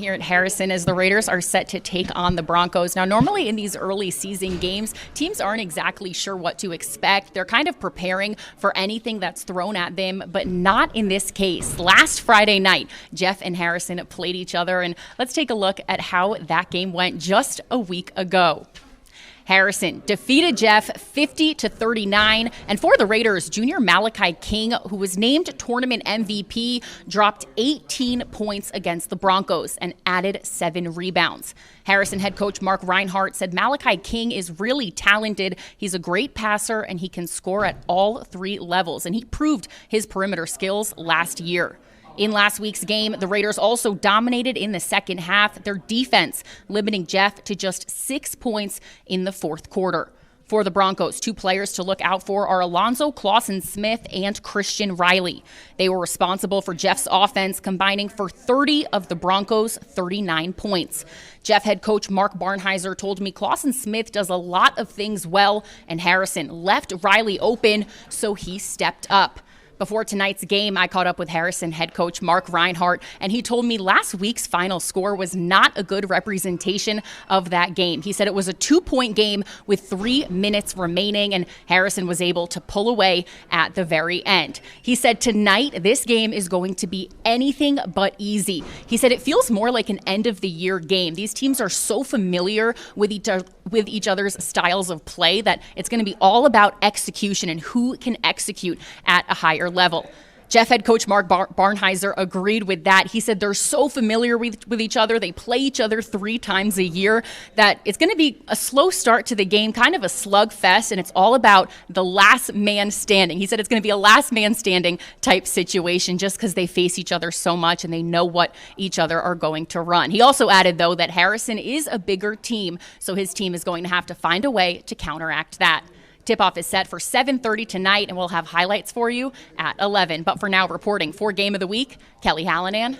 Here at Harrison as the Raiders are set to take on the Broncos. Now, normally in these early season games, teams aren't exactly sure what to expect. They're kind of preparing for anything that's thrown at them, but not in this case. Last Friday night, Jeff and Harrison played each other, and let's take a look at how that game went just a week ago. Harrison defeated Jeff 50-39, and for the Raiders, junior Malachi King, who was named tournament MVP, dropped 18 points against the Broncos and added 7 rebounds. Harrison head coach Mark Rinehart said Malachi King is really talented. He's a great passer, and he can score at all 3 levels, and he proved his perimeter skills last year. In last week's game, the Raiders also dominated in the second half, their defense limiting Jeff to just 6 points in the fourth quarter. For the Broncos, 2 players to look out for are Alonzo Clausen-Smith and Christian Riley. They were responsible for Jeff's offense, combining for 30 of the Broncos' 39 points. Jeff head coach Mark Barnhizer told me Clausen-Smith does a lot of things well, and Harrison left Riley open, so he stepped up. Before tonight's game, I caught up with Harrison head coach Mark Rinehart, and he told me last week's final score was not a good representation of that game. He said it was a 2-point game with 3 minutes remaining, and Harrison was able to pull away at the very end. He said tonight, this game is going to be anything but easy. He said it feels more like an end-of-the-year game. These teams are so familiar with each other's styles of play that it's going to be all about execution and who can execute at a higher level. Jeff head coach Mark Barnhizer agreed with that. He said they're so familiar with each other. They play each other 3 times a year that it's going to be a slow start to the game, kind of a slugfest, and it's all about the last man standing. He said it's going to be a last man standing type situation just because they face each other so much and they know what each other are going to run. He also added, though, that Harrison is a bigger team, so his team is going to have to find a way to counteract that. Tip-off is set for 7:30 tonight, and we'll have highlights for you at 11. But for now, reporting for Game of the Week, Kelly Hallinan.